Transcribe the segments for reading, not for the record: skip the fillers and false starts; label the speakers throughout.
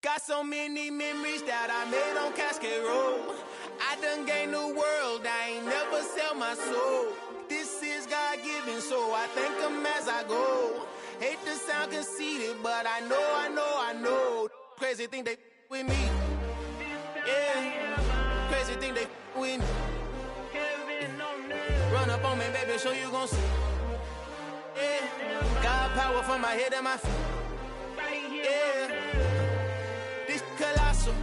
Speaker 1: Got so many memories that I made on Cascade Road. I done gained the world, I ain't never sell my soul. This is God-given, so I thank him as I go. Hate to sound conceited, but I know. Crazy thing they with me. Yeah, crazy thing they with me. Run up on me, baby, so you gon' see. Yeah, got power from my head and my feet. Yeah, this colossal.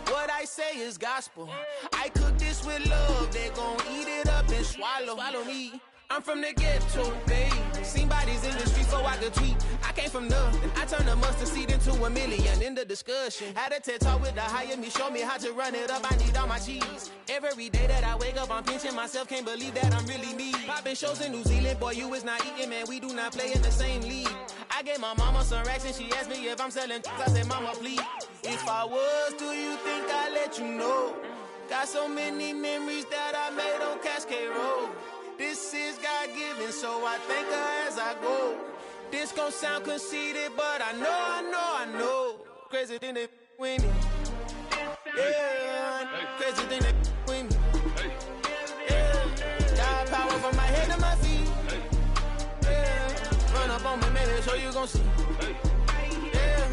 Speaker 1: What I say is gospel. I cook this with love. They gon' eat it up and swallow me. I'm from the ghetto, babe. Seen bodies in the streets so I could tweet. I came from nothing. I turned a mustard seed into a million in the discussion. Had a TED talk with the higher me, show me how to run it up. I need all my cheese. Every day that I wake up, I'm pinching myself. Can't believe that I'm really me. Popping shows in New Zealand, boy, you is not eating, man. We do not play in the same league. I gave my mama some racks and she asked me if I'm selling. I said, mama, please. If I was, do you think I'd let you know? Got so many memories that I made on Cascade Road. This is God-given, so I thank her as I go. This gon' sound conceited, but I know. Crazy thing they with me. Yeah, crazy thing they with me. Yeah, got power from my head to my feet. Yeah, run up on me, maybe so you gon' see. Yeah.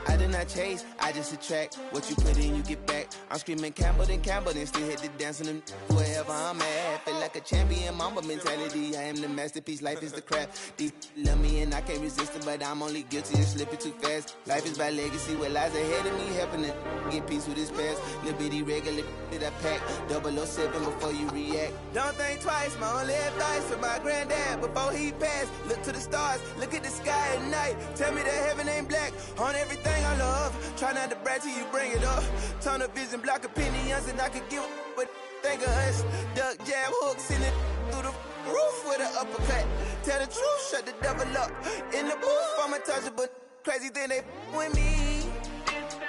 Speaker 1: I did not chase, I just attract. What you put in, you get back. I'm screaming Campbell, then still hit the dance and them wherever I'm at. Feel like a champion, mamba mentality. I am the masterpiece, life is the craft. These love me and I can't resist it, but I'm only guilty of slipping too fast. Life is by legacy, what lies ahead of me, helping to get peace with his past. Little bitty regular that I pack, 007 before you react. Don't think twice, my only advice for my granddad before he passed. Look to the stars, look at the sky at night. Tell me that heaven ain't black on everything I love. Try not to brag till you bring it up. Tunnel vision, block opinions, and I could give what think of us. Duck jab hooks in it through the roof with an uppercut. Tell the truth, shut the devil up. In the booth, I'm untouchable. Crazy thing they with me.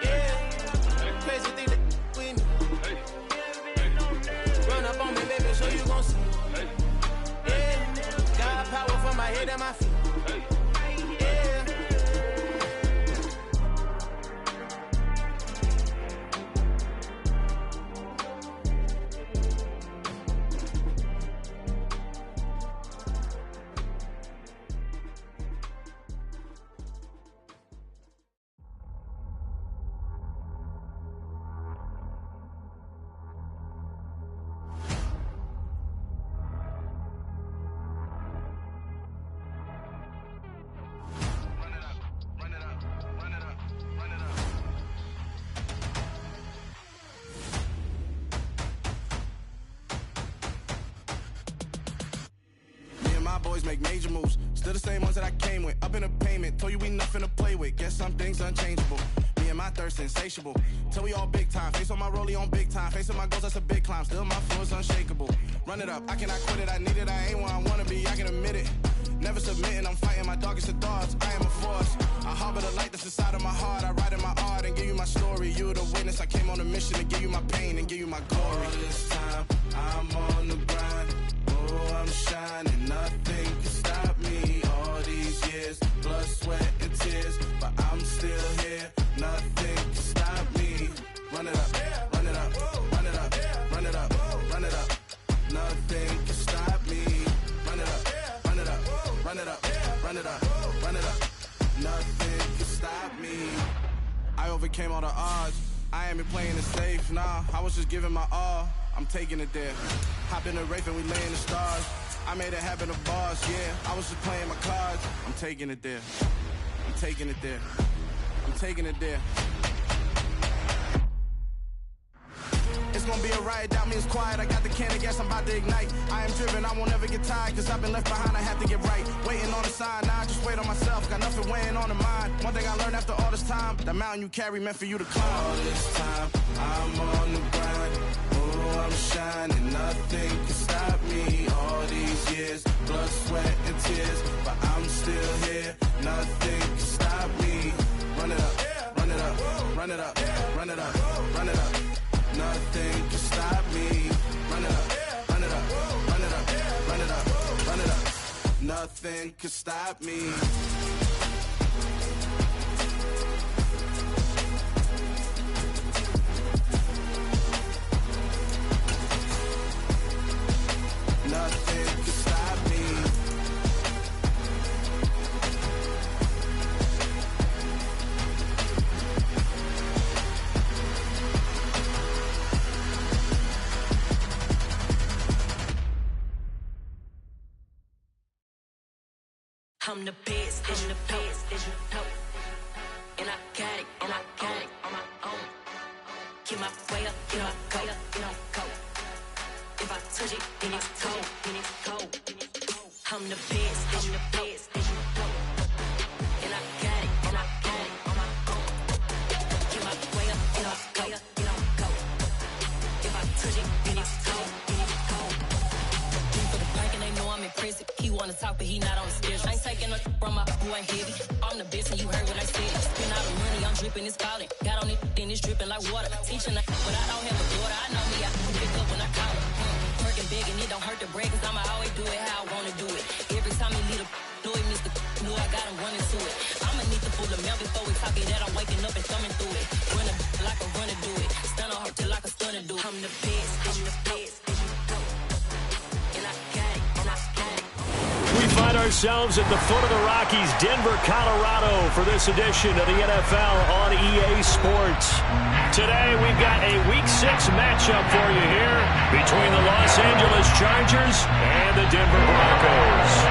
Speaker 1: Yeah, crazy thing they with me. Run up on me, baby, so you gon' see. Yeah, got power from my head and my feet.
Speaker 2: Boys make major moves, still the same ones that I came with. Up in a payment, told you we nothing to play with. Guess some things unchangeable. Me and my thirst insatiable. Till we all big time. Face on my rollie on big time. Facing my goals, that's a big climb. Still my flow is unshakable. Run it up, I cannot quit it. I need it, I ain't where I wanna be. I can admit it. Never submitting, I'm fighting my darkest of thoughts. I am a force. I harbor the light that's inside of my heart. I write in my art and give you my story. You the witness. I came on a mission to give you my pain and give you my glory. All this time, I'm on the grind. Oh, I'm shining, nothing can stop me. All these years, blood, sweat, and tears, but I'm still here. Nothing can stop me. Run it up, run it up, run it up, run it up, run it up. Nothing can stop me. Run it up, run it up, run it up, run it up, run it up. Nothing can stop me. I overcame all the odds. I ain't been playing it safe, nah. I was just giving my all. I'm taking it there. Hop in the Wraith and we lay in the stars. I made it happen to bars, yeah. I was just playing my cards. I'm taking it there. I'm taking it there. I'm taking it there. It's gonna be a riot, doubt me it's quiet. I got the can of gas, I'm about to ignite. I am driven, I won't ever get tired, cause I've been left behind, I have to get right. Waiting on the sign, now I just wait on myself. Got nothing weighing on the mind. One thing I learned after all this time, the mountain you carry meant for you to climb. All this time, I'm on the grind. Oh, I'm shining, nothing can stop me. All these years, blood, sweat, and tears, but I'm still here. Nothing can stop me. Run it up, run it up, run it up, run it up, run it up. Nothing can stop me. Run it up, run it up, run it up, run it up, run it up. Nothing can stop me.
Speaker 1: I'm the best, I'm the best, and I got it, and I got it on my own. Keep my way up, get my way up, get on go. If I touch it, then it's cold, then it's cold. I'm the best, I'm the best, and I got it, and I got it on my own. Keep my way up, get my way up, get on go. If I touch it, then it's cold, then it's cold. For the prank and they know I'm in prison. He wanna talk, but he not on the schedule. I ain't taking no from my boy heavy. I'm the best, and you heard what I said. Spend all the money, I'm dripping, it's falling. Got on it, then it's dripping like water. Teaching, but I don't have a daughter. I know me, I can pick up when I call her. Working big, and it don't hurt to break, cause I'ma always do it how I wanna do it. Every time he lead a do it, Mr. Knew I got him running to it. I'ma need to pull the mail before we talk it that I'm waking up and thumbing through it. Run a like a runner do it. Stun on her till like a stunner do it. I'm the best, I'm the best, and I got it, and I got it.
Speaker 3: We find ourselves at the foot of the Rockies, Denver, Colorado, for this edition of the NFL on EA Sports. Today, we've got a Week 6 matchup for you here between the Los Angeles Chargers and the Denver Broncos.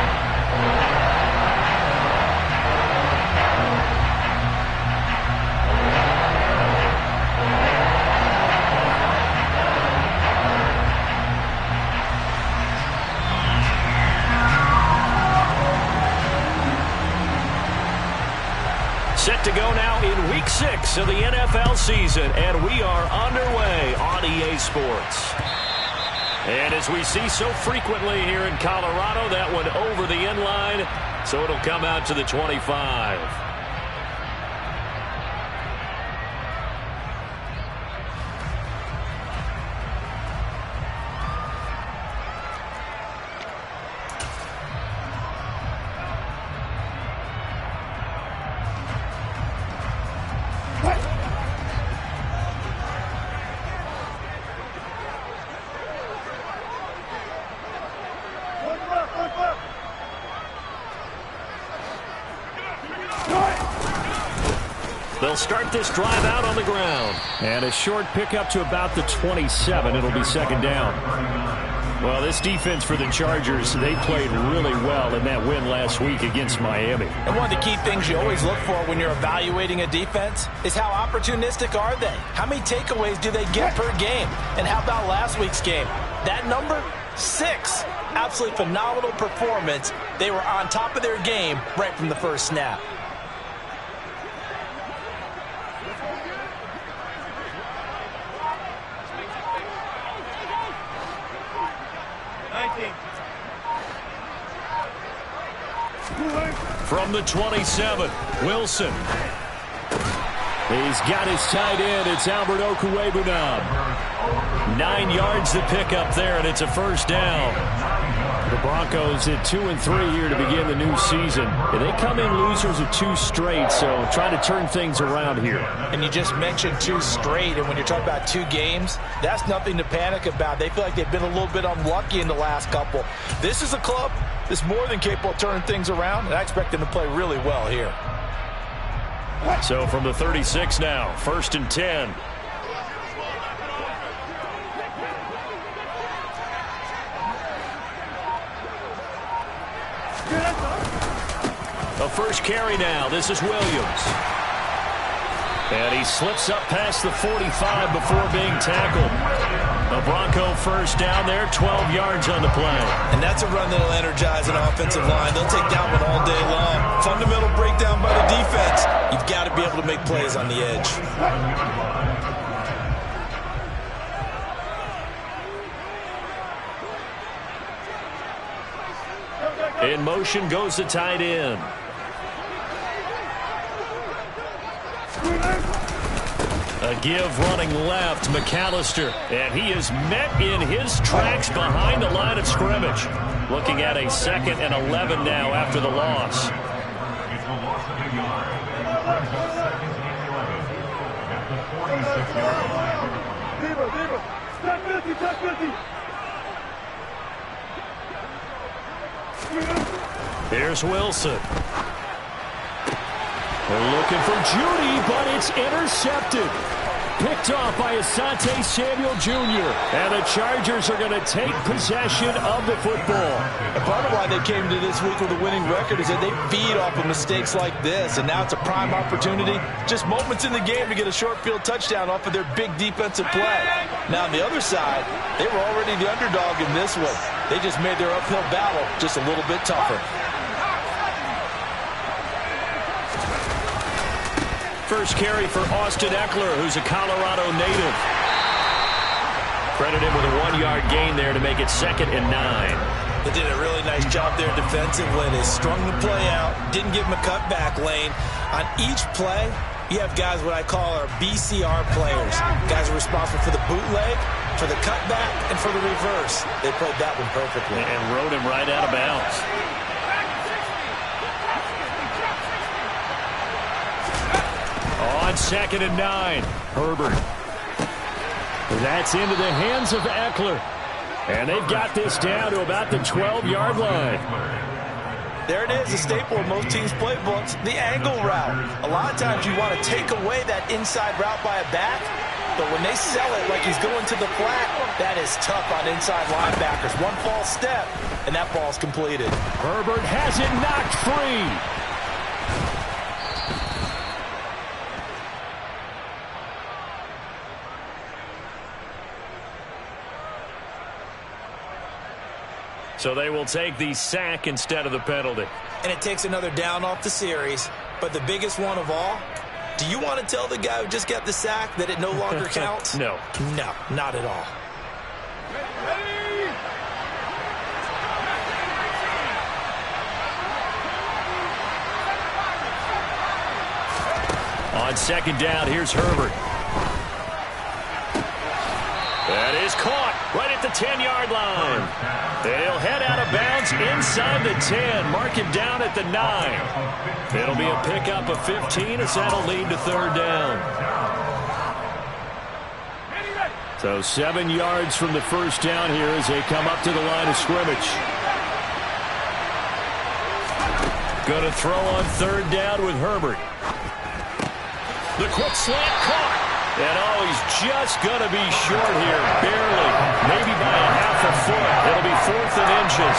Speaker 3: Set to go now in Week 6 of the NFL season, and we are underway on EA Sports. And as we see so frequently here in Colorado, that one over the end line, so it'll come out to the 25. They'll start this drive out on the ground. And a short pickup to about the 27. It'll be second down. Well, this defense for the Chargers, they played really well in that win last week against Miami.
Speaker 4: And one of the key things you always look for when you're evaluating a defense is how opportunistic are they? How many takeaways do they get per game? And how about last week's game? That number, 6. Absolutely phenomenal performance. They were on top of their game right from the first snap.
Speaker 3: From the 27, Wilson. He's got his tight end. It's Albert Okwuegbunam. 9 yards to pick up there, and it's a first down. The Broncos at 2-3 here to begin the new season. They come in losers of 2 straight, so trying to turn things around here.
Speaker 4: And you just mentioned 2 straight, and when you're talking about 2 games, that's nothing to panic about. They feel like they've been a little bit unlucky in the last couple. This is a club that's more than capable of turning things around, and I expect them to play really well here.
Speaker 3: So from the 36 now, 1st and 10. A first carry now. This is Williams. And he slips up past the 45 before being tackled. A Bronco first down there, 12 yards on the play.
Speaker 4: And that's a run that'll energize an offensive line. They'll take that one all day long. Fundamental breakdown by the defense. You've got to be able to make plays on the edge.
Speaker 3: In motion goes the tight end. A give running left, McAllister. And he is met in his tracks behind the line of scrimmage. Looking at a 2nd and 11 now after the loss. Here's Wilson. They're looking for Judy, but it's intercepted. picked off by Asante Samuel Jr. And the Chargers are going to take possession of the football.
Speaker 4: And part of why they came to this week with a winning record is that they feed off of mistakes like this, and now it's a prime opportunity, just moments in the game to get a short field touchdown off of their big defensive play. Now on the other side, they were already the underdog in this one. They just made their uphill battle just a little bit tougher.
Speaker 3: First carry for Austin Eckler, who's a Colorado native. Credit him with a 1-yard gain there to make it 2nd and 9.
Speaker 4: They did a really nice job there defensively. They strung the play out, didn't give him a cutback lane. On each play, you have guys what I call our BCR players. Guys are responsible for the bootleg, for the cutback, and for the reverse. They played that one perfectly.
Speaker 3: And rode him right out of bounds. On 2nd and 9, Herbert. That's into the hands of Eckler. And they've got this down to about the 12-yard line.
Speaker 4: There it is, a staple of most teams' playbooks, the angle route. A lot of times you want to take away that inside route by a back, but when they sell it like he's going to the flat, that is tough on inside linebackers. One false step, and that ball's completed.
Speaker 3: Herbert has it knocked free. So they will take the sack instead of the penalty.
Speaker 4: And it takes another down off the series. But the biggest one of all, do you want to tell the guy who just got the sack that it no longer counts?
Speaker 3: No.
Speaker 4: No, not at all.
Speaker 3: On 2nd down, here's Herbert. That is caught right at the 10-yard line. They'll head out of bounds inside the 10. Mark him down at the 9. It'll be a pickup of 15 as that'll lead to 3rd down. So 7 yards from the first down here as they come up to the line of scrimmage. Going to throw on 3rd down with Herbert. The quick slant caught. And he's just going to be short here, barely, maybe by a half a foot. It'll be 4th and inches.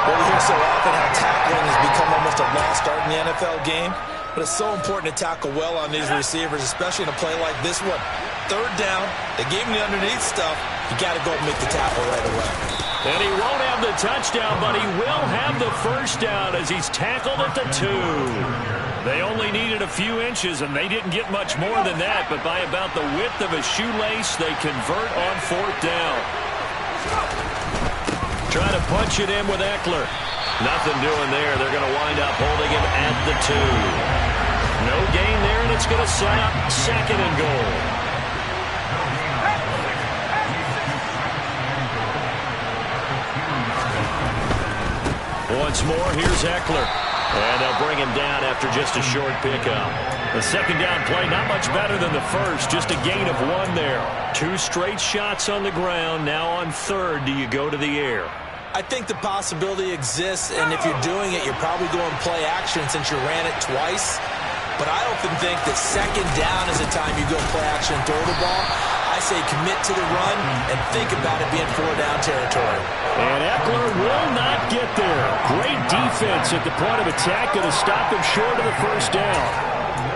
Speaker 4: Well, we hear so often how tackling has become almost a lost art in the NFL game, but it's so important to tackle well on these receivers, especially in a play like this one. 3rd down, they gave him the underneath stuff. You got to go and make the tackle right away.
Speaker 3: And he won't have the touchdown, but he will have the first down as he's tackled at the 2. They only needed a few inches, and they didn't get much more than that, but by about the width of a shoelace, they convert on 4th down. Trying to punch it in with Eckler. Nothing doing there. They're going to wind up holding him at the 2. No gain there, and it's going to set up 2nd and goal. Once more, here's Eckler. And they'll bring him down after just a short pickup. The 2nd down play, not much better than the first. Just a gain of 1 there. 2 straight shots on the ground. Now on 3rd, do you go to the air?
Speaker 4: I think the possibility exists, and if you're doing it, you're probably going play action since you ran it twice. But I often think that 2nd down is the time you go play action and throw the ball. I say commit to the run and think about it being 4-down territory.
Speaker 3: And Eckler will not get there. Great defense at the point of attack. Going to stop him short of the first down.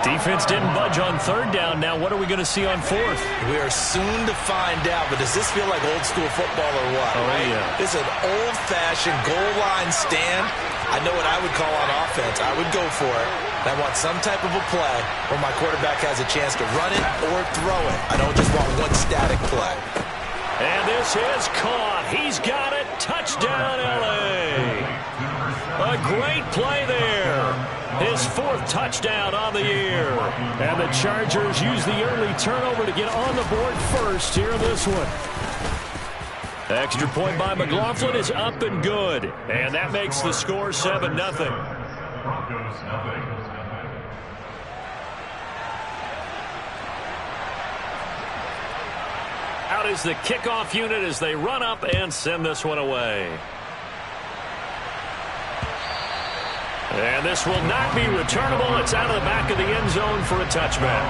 Speaker 3: Defense didn't budge on 3rd down. Now what are we going to see on 4th?
Speaker 4: We are soon to find out, but does this feel like old school football or what?
Speaker 3: Oh,
Speaker 4: right?
Speaker 3: Yeah.
Speaker 4: This is an old-fashioned goal line stand. I know what I would call on offense. I would go for it. I want some type of a play where my quarterback has a chance to run it or throw it. I don't just want one static play.
Speaker 3: And this is caught. He's got it. Touchdown, L.A. A great play there. His 4th touchdown on the year. And the Chargers use the early turnover to get on the board first here in this one. Extra point by McLaughlin is up and good. And that makes the score 7-0. Out is the kickoff unit as they run up and send this one away. And this will not be returnable. It's out of the back of the end zone for a touchback.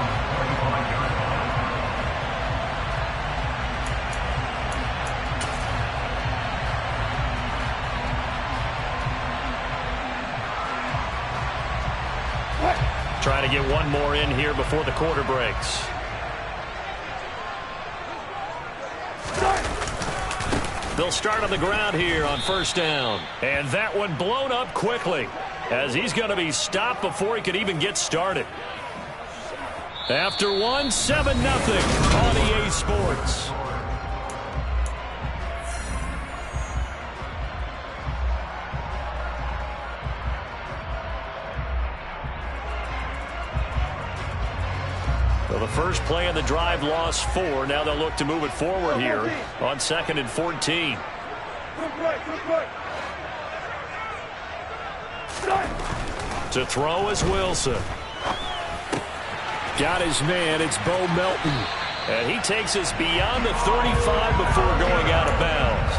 Speaker 3: Trying to get one more in here before the quarter breaks. They'll start on the ground here on first down. And that one blown up quickly, as he's going to be stopped before he could even get started. After 7-0 on EA Sports. So the first play of the drive lost 4. Now they'll look to move it forward here on 2nd and 14. To throw is Wilson. Got his man. It's Bo Melton. And he takes us beyond the 35 before going out of bounds.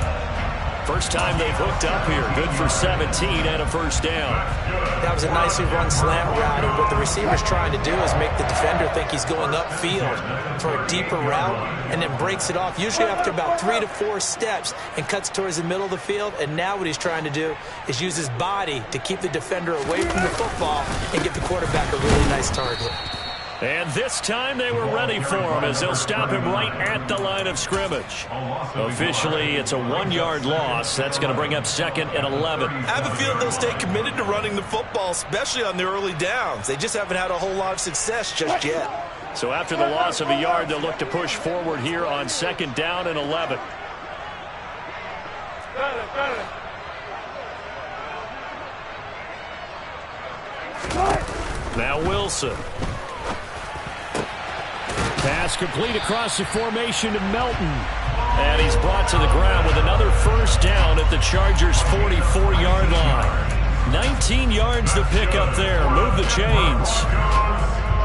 Speaker 3: First time they've hooked up here. Good for 17 and a first down.
Speaker 4: That was a nicely run slant route, and what the receiver's trying to do is make the defender think he's going upfield for a deeper route, and then breaks it off, usually after about 3 to 4 steps, and cuts towards the middle of the field. And now what he's trying to do is use his body to keep the defender away from the football and give the quarterback a really nice target.
Speaker 3: And this time they were ready for him, as they'll stop him right at the line of scrimmage. Officially, it's a 1-yard loss. That's going to bring up 2nd and 11.
Speaker 4: I have a feeling they'll stay committed to running the football, especially on the early downs. They just haven't had a whole lot of success just yet.
Speaker 3: So after the loss of a yard, they'll look to push forward here on 2nd down and 11. Now Wilson. Pass complete across the formation to Melton. And he's brought to the ground with another first down at the Chargers' 44-yard line. 19 yards to pick up there. Move the chains.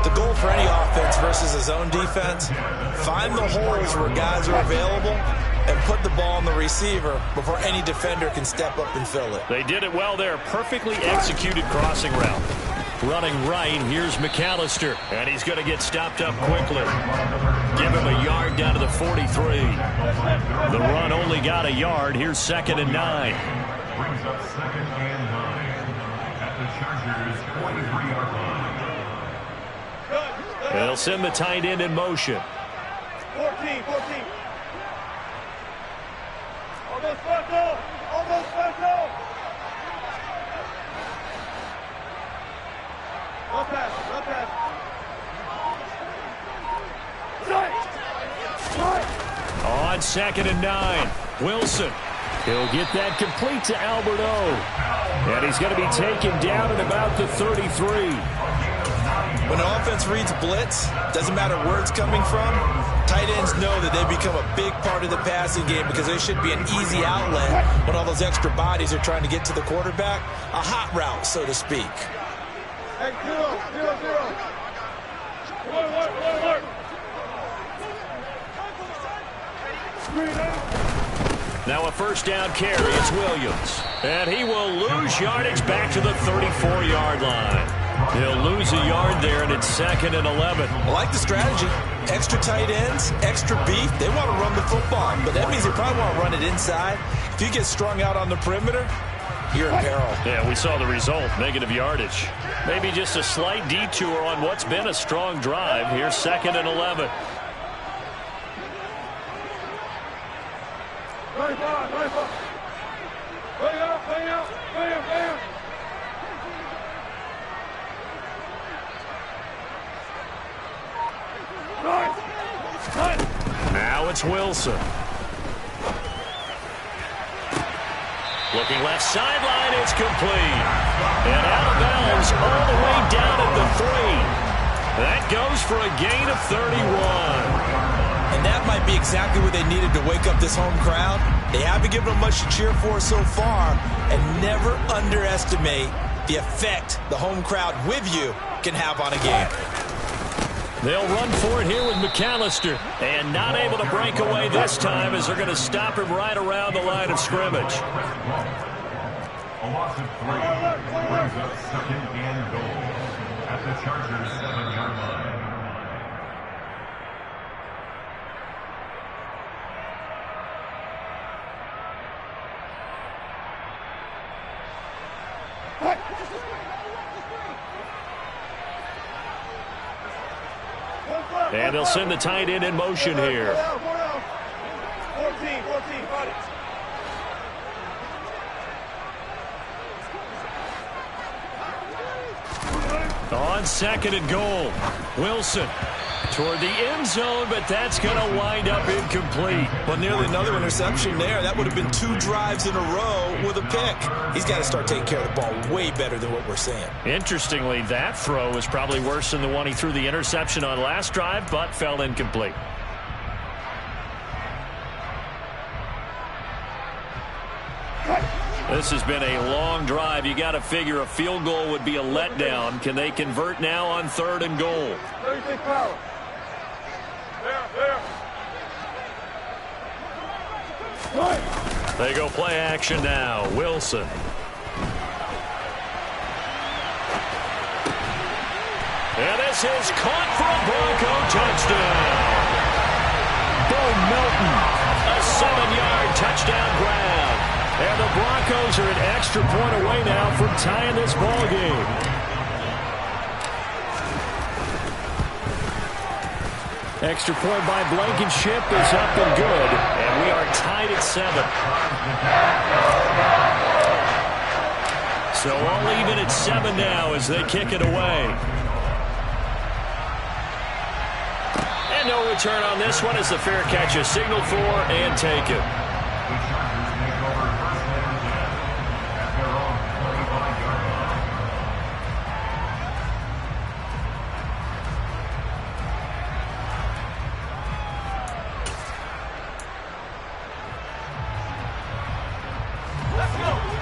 Speaker 4: The goal for any offense versus his own defense, find the holes where guys are available and put the ball on the receiver before any defender can step up and fill it.
Speaker 3: They did it well there. Perfectly executed crossing route. Running right, here's McAllister, and he's going to get stopped up quickly. Give him a yard down to the 43. The run only got a yard. Here's 2nd and 9.
Speaker 5: Brings up 2nd and 9 at the Chargers' 43-yard line.
Speaker 3: They'll send the tight end in motion.
Speaker 5: 14. Almost first down. One pass.
Speaker 3: On 2nd and 9, Wilson. He'll get that complete to Albert O. And he's going to be taken down at about the 33.
Speaker 4: When an offense reads blitz, doesn't matter where it's coming from, tight ends know that they become a big part of the passing game because they should be an easy outlet when all those extra bodies are trying to get to the quarterback. A hot route, so to speak.
Speaker 5: Hey, 0. Work.
Speaker 3: Now a first down carry. It's Williams. And he will lose yardage back to the 34-yard line. He'll lose a yard there, and it's 2nd and 11.
Speaker 4: I like the strategy. Extra tight ends, extra beef. They want to run the football, but that means they probably want to run it inside. If you get strung out on the perimeter, you're in peril.
Speaker 3: Yeah, we saw the result, negative yardage. Maybe just a slight detour on what's been a strong drive. Here's 2nd and 11. Now it's Wilson. Looking left sideline, it's complete. And out of bounds all the way down at the 3. That goes for a gain of 31.
Speaker 4: And that might be exactly what they needed to wake up this home crowd. They haven't given them much to cheer for so far, and never underestimate the effect the home crowd with you can have on a game.
Speaker 3: They'll run for it here with McAllister, and not able to break away this time as they're going to stop him right around the line of scrimmage.
Speaker 5: A loss of 3 brings up 2nd and goal at the Chargers' 7-yard line.
Speaker 3: And they'll send the tight end in motion here.
Speaker 6: 14, got it.
Speaker 3: On 2nd and goal, Wilson toward the end zone, but that's going to wind up incomplete.
Speaker 4: Well, nearly another interception there. That would have been 2 drives in a row with a pick. He's got to start taking care of the ball way better than what we're seeing.
Speaker 3: Interestingly, that throw was probably worse than the one he threw the interception on last drive, but fell incomplete. This has been a long drive. You got to figure a field goal would be a letdown. Can they convert now on 3rd and goal?
Speaker 6: 36 power. There.
Speaker 3: They go play action now. Wilson. And this is caught for a Bronco touchdown. Bo Melton, a 7-yard touchdown grab. And the Broncos are an extra point away now from tying this ball game. Extra point by Blankenship is up and good. And we are tied at 7. So all even at 7 now as they kick it away. And no return on this one as the fair catch is signaled for and taken.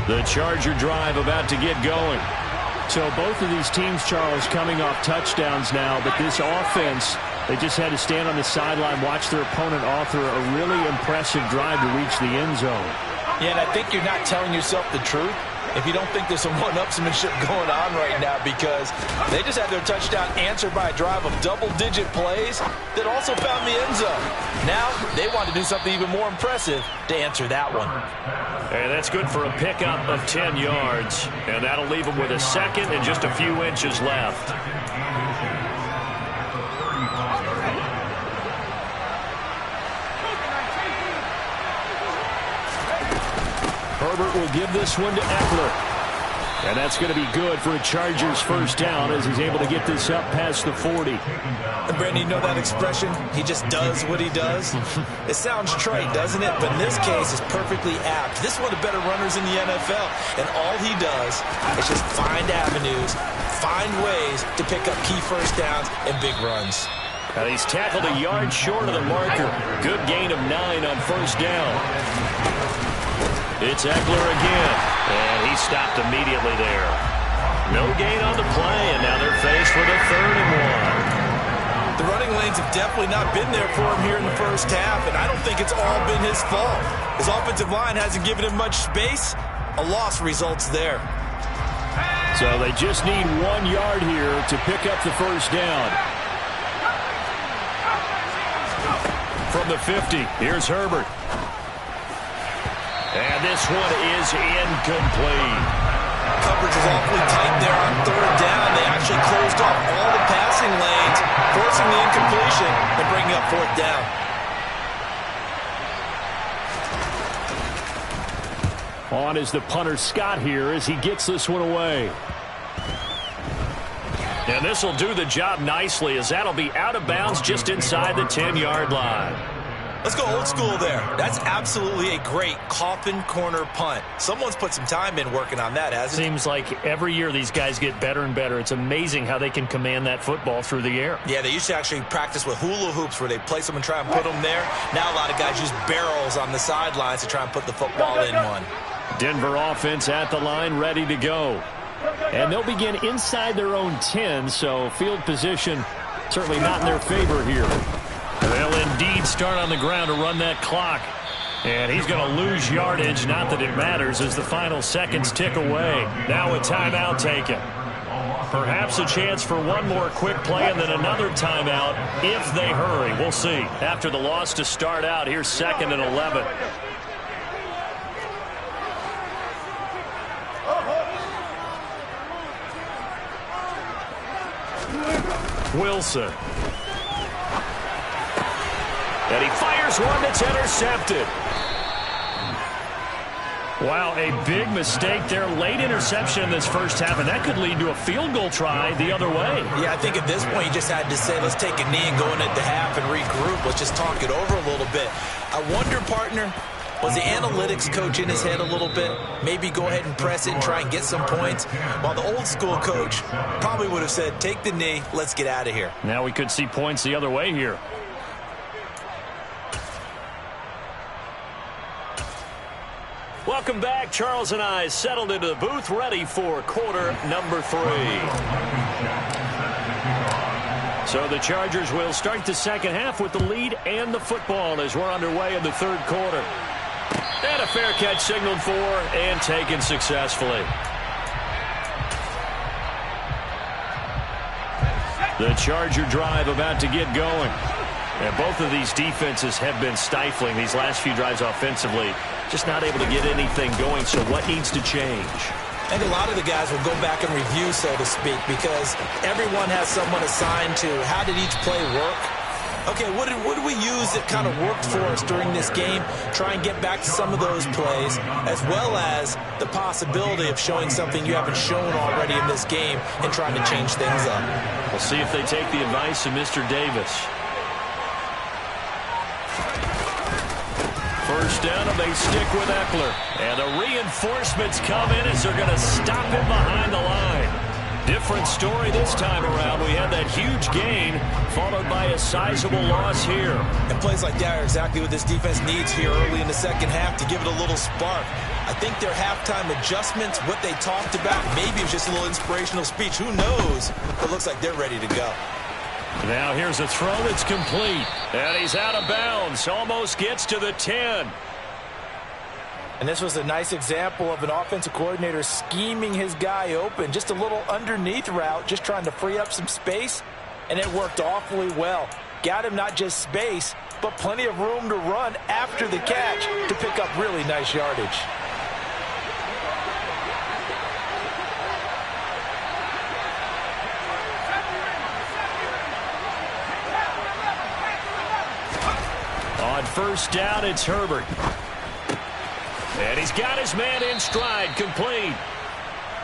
Speaker 3: The Charger drive about to get going. So both of these teams, Charles, coming off touchdowns now, but this offense, they just had to stand on the sideline, watch their opponent author a really impressive drive to reach the end zone.
Speaker 4: Yeah, and I think you're not telling yourself the truth if you don't think there's some one-upsmanship going on right now, because they just had their touchdown answered by a drive of double-digit plays that also found the end zone. Now they want to do something even more impressive to answer that one.
Speaker 3: And that's good for a pickup of 10 yards. And that'll leave them with a 2nd and just a few inches left. Herbert will give this one to Eckler. And that's going to be good for a Chargers first down as he's able to get this up past the 40.
Speaker 4: And Brandon, you know that expression? He just does what he does. It sounds trite, doesn't it? But in this case, it's perfectly apt. This is one of the better runners in the NFL. And all he does is just find avenues, find ways to pick up key first downs and big runs.
Speaker 3: Now he's tackled a yard short of the marker. Good gain of 9 on first down. It's Eckler again, and he stopped immediately there. No gain on the play, and now they're faced with a 3rd and 1.
Speaker 4: The running lanes have definitely not been there for him here in the first half, and I don't think it's all been his fault. His offensive line hasn't given him much space. A loss results there.
Speaker 3: So they just need 1 yard here to pick up the first down. From the 50, here's Herbert. And this one is incomplete.
Speaker 4: Coverage is awfully tight there on 3rd down. They actually closed off all the passing lanes, forcing the incompletion and bringing up 4th down.
Speaker 3: On is the punter Scott here as he gets this one away. And this will do the job nicely as that'll be out of bounds just inside the 10-yard line.
Speaker 4: Let's go old school there. That's absolutely a great coffin corner punt. Someone's put some time in working on that, hasn't it?
Speaker 3: Seems like every year these guys get better and better. It's amazing how they can command that football through the air.
Speaker 4: Yeah, they used to actually practice with hula hoops where they place them and try and put them there. Now a lot of guys use barrels on the sidelines to try and put the football in one.
Speaker 3: Denver offense at the line, ready to go. And they'll begin inside their own 10, so field position certainly not in their favor here. They'll indeed start on the ground to run that clock. And he's going to lose yardage, not that it matters, as the final seconds tick away. Now a timeout taken. Perhaps a chance for one more quick play and then another timeout if they hurry. We'll see. After the loss to start out, here's 2nd and 11. Wilson. And he fires one that's intercepted. Wow, a big mistake there. Late interception in this first half, and that could lead to a field goal try the other way.
Speaker 4: Yeah, I think at this point you just had to say, let's take a knee and go into the half and regroup. Let's just talk it over a little bit. I wonder, partner, was the analytics coach in his head a little bit? Maybe go ahead and press it and try and get some points? While the old school coach probably would have said, take the knee, let's get out of here.
Speaker 3: Now we could see points the other way here. Welcome back. Charles and I settled into the booth, ready for quarter number 3. So the Chargers will start the second half with the lead and the football as we're underway in the third quarter. And a fair catch signaled for and taken successfully. The Charger drive about to get going. And both of these defenses have been stifling these last few drives offensively. Just not able to get anything going, so what needs to change?
Speaker 4: I think a lot of the guys will go back and review, so to speak, because everyone has someone assigned to how did each play work. Okay, what did we use that kind of worked for us during this game? Try and get back to some of those plays, as well as the possibility of showing something you haven't shown already in this game and trying to change things up.
Speaker 3: We'll see if they take the advice of Mr. Davis. First down, and they stick with Eckler. And the reinforcements come in as they're going to stop him behind the line. Different story this time around. We had that huge gain, followed by a sizable loss here.
Speaker 4: And plays like that are exactly what this defense needs here early in the second half to give it a little spark. I think their halftime adjustments, what they talked about, maybe it was just a little inspirational speech. Who knows? It looks like they're ready to go.
Speaker 3: Now here's a throw that's complete. And he's out of bounds. Almost gets to the 10.
Speaker 4: And this was a nice example of an offensive coordinator scheming his guy open. Just a little underneath route, just trying to free up some space. And it worked awfully well. Got him not just space, but plenty of room to run after the catch to pick up really nice yardage.
Speaker 3: On first down, it's Herbert. And he's got his man in stride, complete.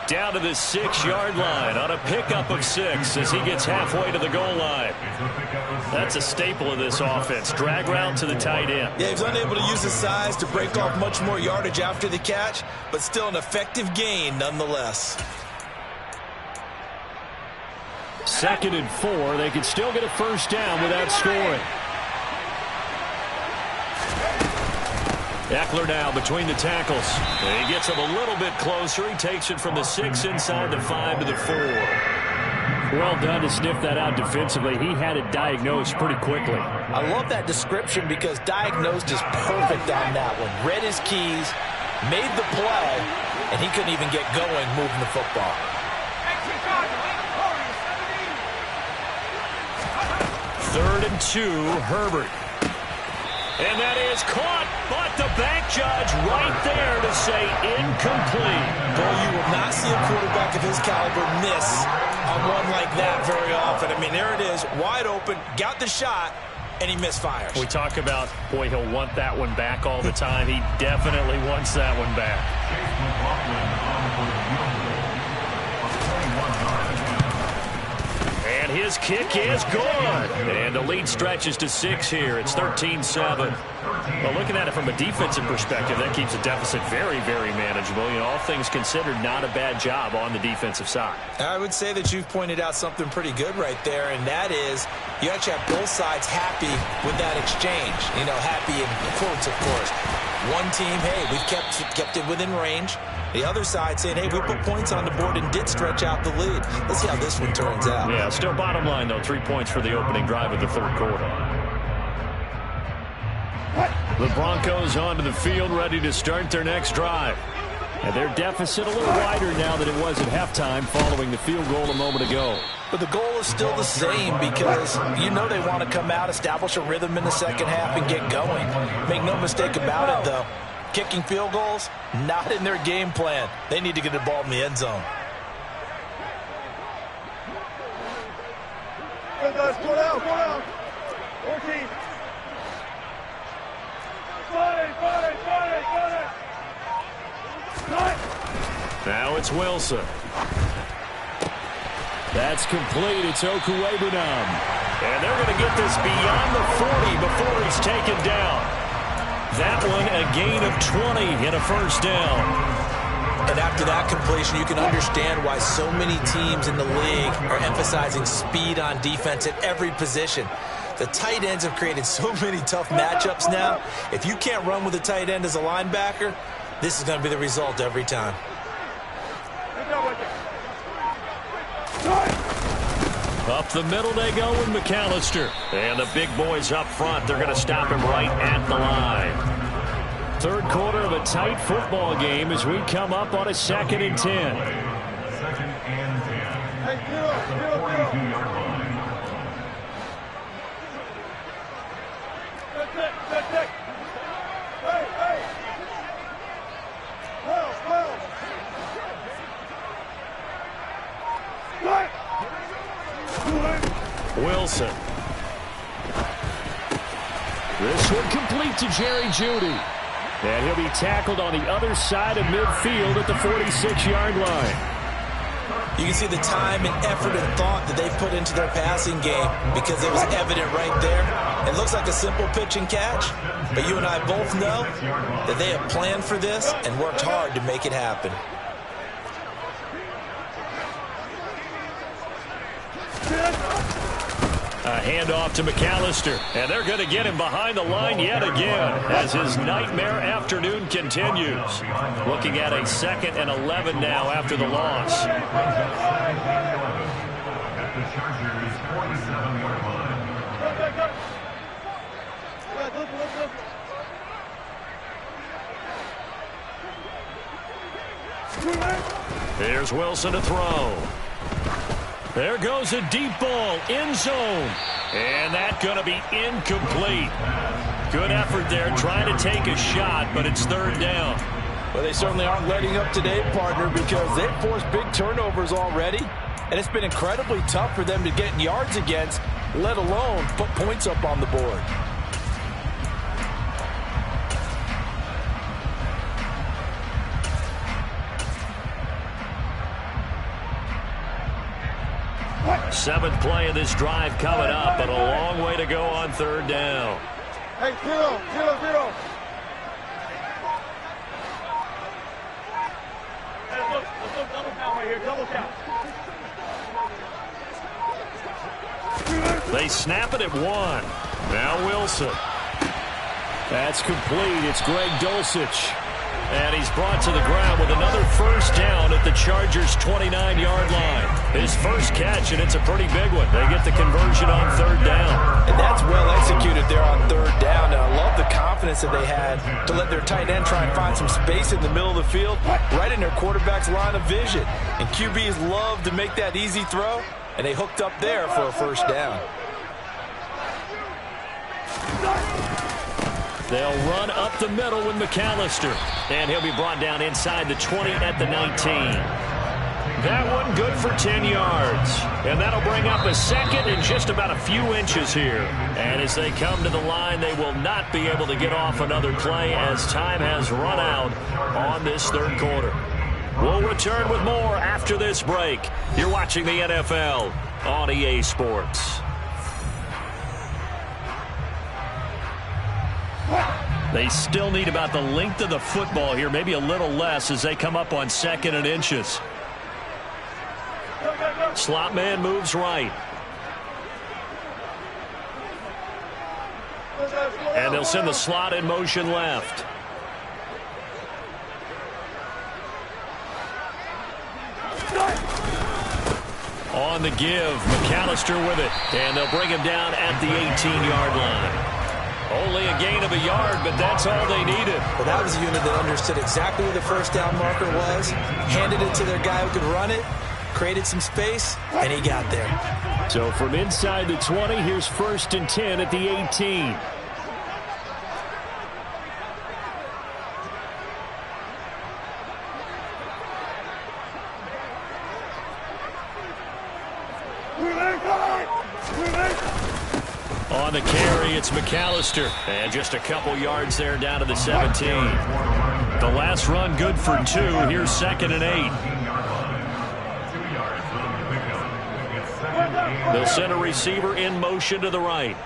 Speaker 3: Down to the 6-yard line on a pickup of 6 as he gets halfway to the goal line. That's a staple of this offense. Drag route to the tight end.
Speaker 4: Yeah, he was unable to use his size to break off much more yardage after the catch, but still an effective gain nonetheless.
Speaker 3: 2nd and 4. They can still get a first down without scoring. Eckler now between the tackles. And he gets him a little bit closer. He takes it from the 6 inside the 5 to the 4. Well done to sniff that out defensively. He had it diagnosed pretty quickly.
Speaker 4: I love that description because diagnosed is perfect on that one. Read his keys, made the play, and he couldn't even get going moving the football.
Speaker 3: Third and 2, Herbert. And that is caught, but the bank judge right there to say incomplete.
Speaker 4: Boy, you will not see a quarterback of his caliber miss on one like that very often. I mean, there it is, wide open, got the shot, and he misfires.
Speaker 3: We talk about, boy, he'll want that one back all the time. He definitely wants that one back. And his kick is good. And the lead stretches to 6 here. It's 13-7. Well, looking at it from a defensive perspective, that keeps the deficit very, very manageable. You know, all things considered, not a bad job on the defensive side. I
Speaker 4: would say that you've pointed out something pretty good right there, and that is you actually have both sides happy with that exchange. You know, happy in quotes, of course. One team, hey, we've kept it within range. The other side saying, hey, we put points on the board and did stretch out the lead. Let's see how this one turns out.
Speaker 3: Yeah, still bottom line, though, 3 points for the opening drive of the third quarter. The Broncos onto the field, ready to start their next drive. And their deficit a little wider now than it was at halftime following the field goal a moment ago.
Speaker 4: But the goal is still the same because you know they want to come out, establish a rhythm in the second half, and get going. Make no mistake about it, though. Kicking field goals, not in their game plan. They need to get the ball in the end zone.
Speaker 6: Go down. 14.
Speaker 3: It's Wilson. That's complete. It's Okuwebunam. And they're going to get this beyond the 40 before he's taken down. That one a gain of 20 and a first down.
Speaker 4: And after that completion, you can understand why so many teams in the league are emphasizing speed on defense at every position. The tight ends have created so many tough matchups now. If you can't run with a tight end as a linebacker, this is going to be the result every time.
Speaker 3: Up the middle they go with McAllister. And the big boys up front, they're going to stop him right at the line. Third quarter of a tight football game as we come up on a 2nd and 10.
Speaker 5: 2nd and 10. At the 42-yard line.
Speaker 3: Wilson. This one complete to Jerry Jeudy. And he'll be tackled on the other side of midfield at the 46-yard line.
Speaker 4: You can see the time and effort and thought that they put into their passing game because it was evident right there. It looks like a simple pitch and catch, but you and I both know that they have planned for this and worked hard to make it happen.
Speaker 3: A handoff to McAllister, and they're going to get him behind the line yet again as his nightmare afternoon continues. Looking at a 2nd and 11 now after the loss.
Speaker 5: At the Chargers' 47-yard line.
Speaker 3: Here's Wilson to throw. There goes a deep ball, end zone. And that's going to be incomplete. Good effort there, trying to take a shot, but it's 3rd down.
Speaker 4: Well, they certainly aren't letting up today, partner, because they've forced big turnovers already. And it's been incredibly tough for them to get yards against, let alone put points up on the board.
Speaker 3: Seventh play of this drive coming up, but a long way to go on 3rd down.
Speaker 6: Hey, 0-0-0. Hey, look, double count right here, double count.
Speaker 3: They snap it at 1. Now Wilson. That's complete. It's Greg Dulcich. And he's brought to the ground with another first down at the Chargers' 29-yard line. His first catch, and it's a pretty big one. They get the conversion on 3rd down.
Speaker 4: And that's well executed there on 3rd down. And I love the confidence that they had to let their tight end try and find some space in the middle of the field, right in their quarterback's line of vision. And QBs love to make that easy throw, and they hooked up there for a first down.
Speaker 3: They'll run up the middle with McAllister. And he'll be brought down inside the 20 at the 19. That one good for 10 yards. And that'll bring up a 2nd and just about a few inches here. And as they come to the line, they will not be able to get off another play as time has run out on this 3rd quarter. We'll return with more after this break. You're watching the NFL on EA Sports. They still need about the length of the football here, maybe a little less as they come up on 2nd and inches. Slot man moves right. And they'll send the slot in motion left. On the give, McAllister with it. And they'll bring him down at the 18-yard line. Only a gain of a yard, but that's all they needed.
Speaker 4: Well, that was a unit that understood exactly where the first down marker was, handed it to their guy who could run it, created some space, and he got there.
Speaker 3: So from inside the 20, here's 1st and 10 at the 18. On the carry, it's McAllister. And just a couple yards there down to the 17. The last run good for 2. Here's 2nd and 8. They'll send a receiver in motion to the right.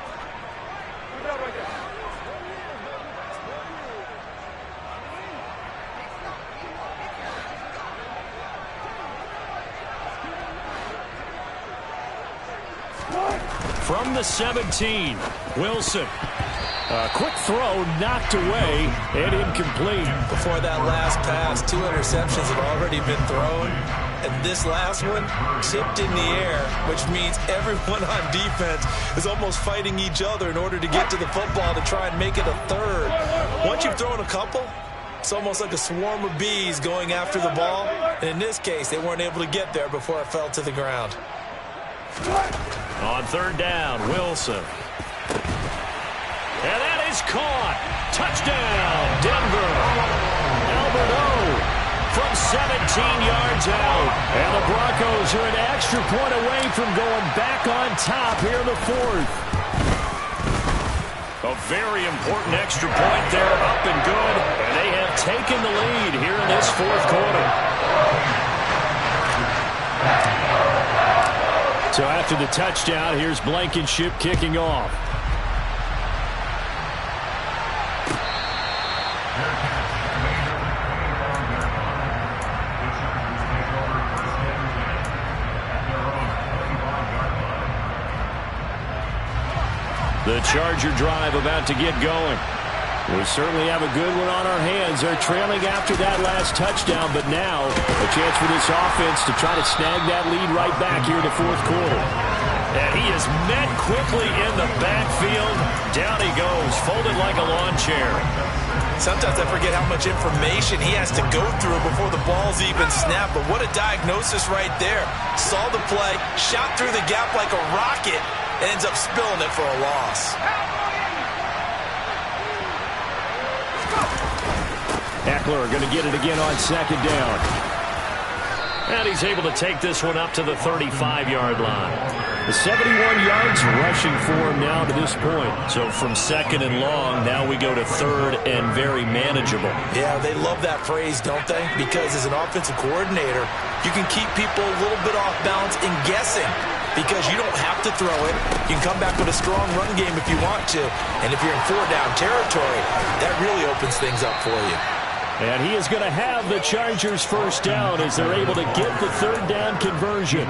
Speaker 3: From the 17, Wilson. A quick throw knocked away and incomplete.
Speaker 4: Before that last pass, 2 interceptions have already been thrown. And this last one tipped in the air, which means everyone on defense is almost fighting each other in order to get to the football to try and make it a third. Once you've thrown a couple, it's almost like a swarm of bees going after the ball. And in this case, they weren't able to get there before it fell to the ground.
Speaker 3: On third down, Wilson. And that is caught. Touchdown, Denver. Alberto from 17 yards out. And the Broncos are an extra point away from going back on top here in the fourth. A very important extra point there, up and good. And they have taken the lead here in this fourth quarter. So after the touchdown, here's Blankenship kicking off. The Charger drive about to get going. We certainly have a good one on our hands. They're trailing after that last touchdown, but now a chance for this offense to try to snag that lead right back here in the fourth quarter. And he is met quickly in the backfield. Down he goes, folded like a lawn chair.
Speaker 4: Sometimes I forget how much information he has to go through before the ball's even snapped, but what a diagnosis right there. Saw the play, shot through the gap like a rocket, and ends up spilling it for a loss.
Speaker 3: Eckler going to get it again on second down. And he's able to take this one up to the 35-yard line. The 71 yards rushing for him now to this point. So from second and long, now we go to third and very manageable.
Speaker 4: Yeah, they love that phrase, don't they? Because as an offensive coordinator, you can keep people a little bit off balance and guessing. Because you don't have to throw it. You can come back with a strong run game if you want to. And if you're in 4-down territory, that really opens things up for you.
Speaker 3: And he is going to have the Chargers first down as they're able to get the third down conversion.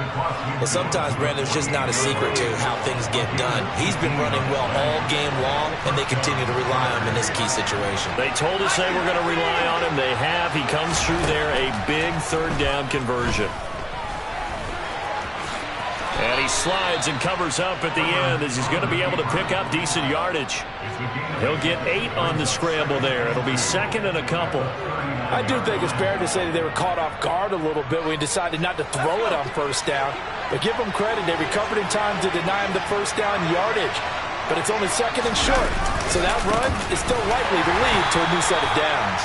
Speaker 4: Well, sometimes, Brandon, it's just not a secret to how things get done. He's been running well all game long, and they continue to rely on him in this key situation.
Speaker 3: They told us they were going to rely on him. They have. He comes through there, a big third down conversion. And he slides and covers up at the end as he's going to be able to pick up decent yardage. He'll get 8 on the scramble there. It'll be second and a couple.
Speaker 4: I do think it's fair to say that they were caught off guard a little bit when he decided not to throw it on first down. But give them credit. They recovered in time to deny him the first down yardage. But it's only second and short. So that run is still likely to lead to a new set of downs.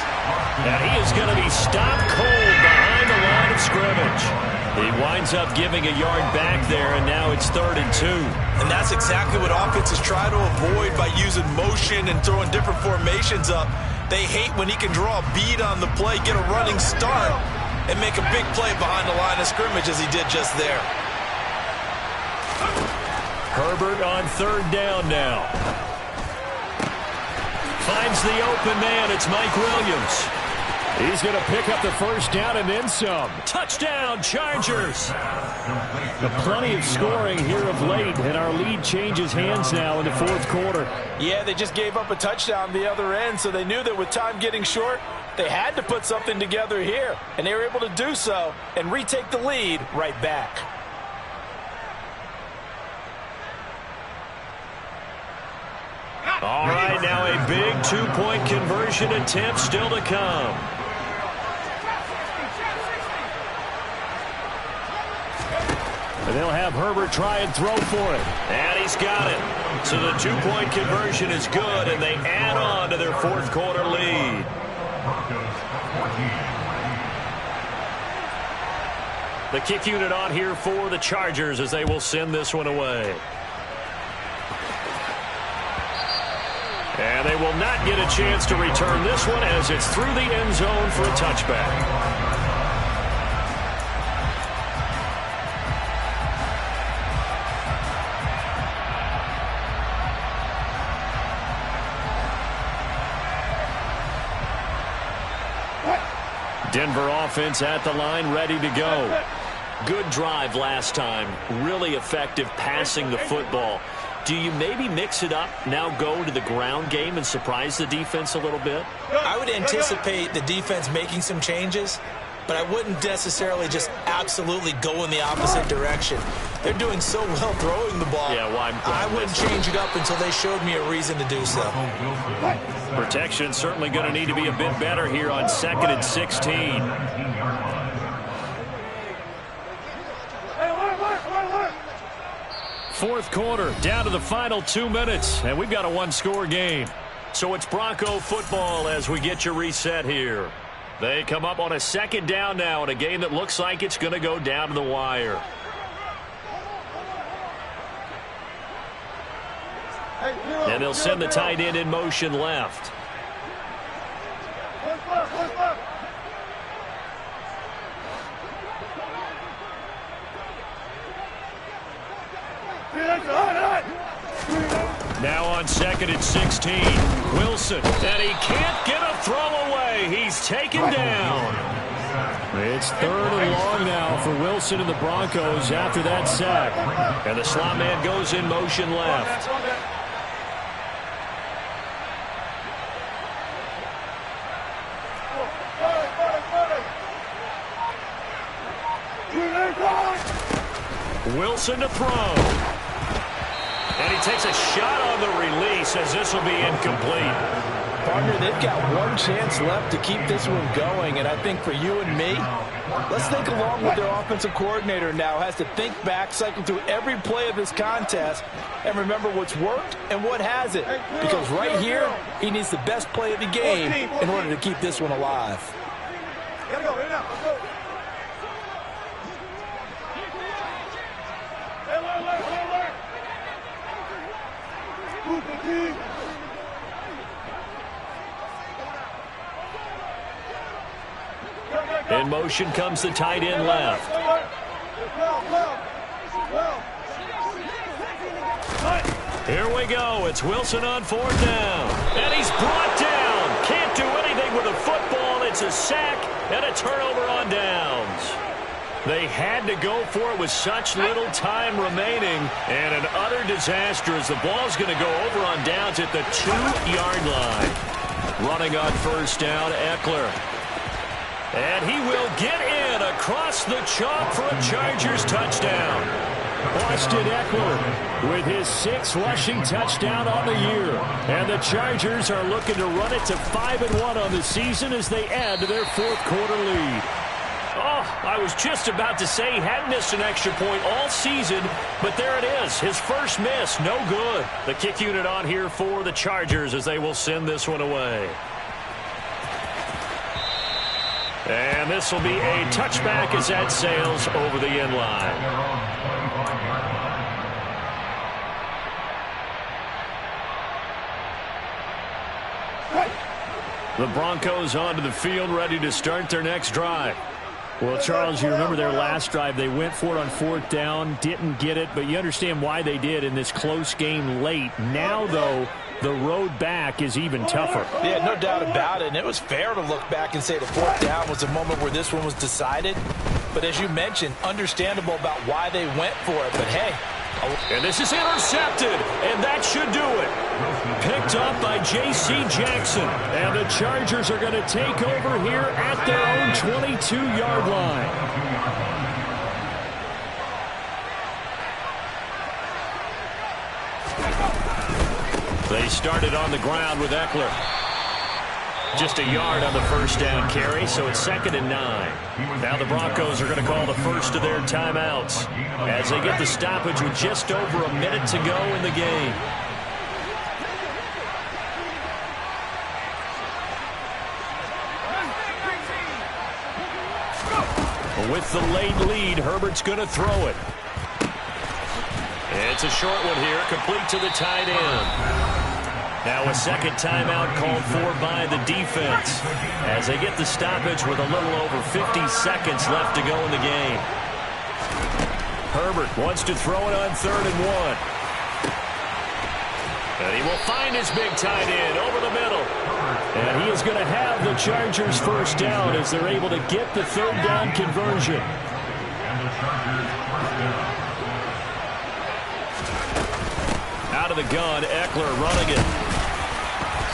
Speaker 3: And he is going to be stopped cold behind the line of scrimmage. He winds up giving a yard back there, and now it's 3rd and 2.
Speaker 4: And that's exactly what offenses try to avoid by using motion and throwing different formations up. They hate when he can draw a bead on the play, get a running start, and make a big play behind the line of scrimmage as he did just there.
Speaker 3: Herbert on 3rd down now. Finds the open man. It's Mike Williams. He's going to pick up the first down and then some. Touchdown, Chargers. Plenty of scoring here of late, and our lead changes hands now in the fourth quarter.
Speaker 4: Yeah, they just gave up a touchdown the other end, so they knew that with time getting short, they had to put something together here, and they were able to do so and retake the lead right back.
Speaker 3: All right, now a big 2-point conversion attempt still to come. And they'll have Herbert try and throw for it. And he's got it. So the 2-point conversion is good, and they add on to their fourth quarter lead. The kick unit on here for the Chargers as they will send this one away. And they will not get a chance to return this one as it's through the end zone for a touchback. Denver offense at the line, ready to go. Good drive last time. Really effective passing the football. Do you maybe mix it up, now go to the ground game and surprise the defense a little bit?
Speaker 4: I would anticipate the defense making some changes, but I wouldn't necessarily just absolutely go in the opposite direction. They're doing so well throwing the ball.
Speaker 3: Yeah, well,
Speaker 4: I wouldn't change it up until they showed me a reason to do so.
Speaker 3: Protection certainly going to need to be a bit better here on 2nd and 16. Fourth quarter, down to the final 2 minutes, and we've got a one-score game. So it's Bronco football as we get you reset here. They come up on a 2nd down now in a game that looks like it's going to go down to the wire. And they'll send the tight end in motion left. Now on 2nd and 16, Wilson, and he can't get a throw away. He's taken down. It's 3rd and long now for Wilson and the Broncos after that sack. And the slot man goes in motion left. Wilson to throw. And he takes a shot on the release as this will be incomplete.
Speaker 4: Partner, they've got one chance left to keep this one going, and I think for you and me, let's think along with their offensive coordinator now. Has to think back, cycle through every play of this contest, and remember what's worked and what hasn't. Because right here, he needs the best play of the game in order to keep this one alive.
Speaker 6: Gotta go, right now, let's go.
Speaker 3: In motion comes the tight end left. Here we go. It's Wilson on 4th down. And he's brought down. Can't do anything with a football. It's a sack and a turnover on downs. They had to go for it with such little time remaining. And an utter disaster as the ball's going to go over on downs at the 2-yard line. Running on 1st down, Eckler. And he will get in across the chalk for a Chargers touchdown. Austin Eckler with his 6th rushing touchdown on the year. And the Chargers are looking to run it to 5-1 on the season as they add to their 4th quarter lead. Oh, I was just about to say he hadn't missed an extra point all season, but there it is. His first miss, no good. The kick unit on here for the Chargers as they will send this one away. And this will be a touchback as that sails over the end line. The Broncos onto the field, ready to start their next drive. Well, Charles, you remember their last drive. They went for it on 4th down, didn't get it, but you understand why they did in this close game late. Now, though, the road back is even tougher.
Speaker 4: Yeah, no doubt about it. And it was fair to look back and say the 4th down was a moment where this one was decided. But as you mentioned, understandable about why they went for it. But, hey.
Speaker 3: And this is intercepted, and that should do it. Picked up by J.C. Jackson. And the Chargers are going to take over here at their own 22-yard line. They started on the ground with Eckler. Just a yard on the 1st down carry, so it's 2nd and 9. Now the Broncos are going to call the first of their timeouts as they get the stoppage with just over a minute to go in the game. With the late lead, Herbert's going to throw it. It's a short one here, complete to the tight end. Now a 2nd timeout called for by the defense as they get the stoppage with a little over 50 seconds left to go in the game. Herbert wants to throw it on 3rd and 1. And he will find his big tight end over the middle. And he is going to have the Chargers first down as they're able to get the third down conversion.
Speaker 5: And the Chargers first down.
Speaker 3: Out of the gun, Eckler running it.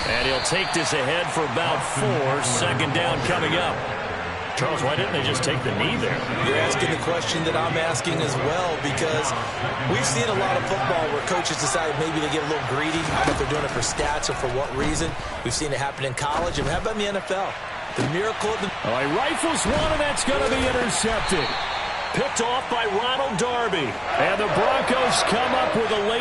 Speaker 3: And he'll take this ahead for about 4. Second down coming up. Charles, why didn't they just take the knee there?
Speaker 4: You're asking the question that I'm asking as well, because we've seen a lot of football where coaches decide maybe to get a little greedy. I don't know if they're doing it for stats or for what reason. We've seen it happen in college. And how about in the NFL? The miracle of the...
Speaker 3: He rifles one, and that's going to be intercepted. Picked off by Ronald Darby. And the Broncos come up with a late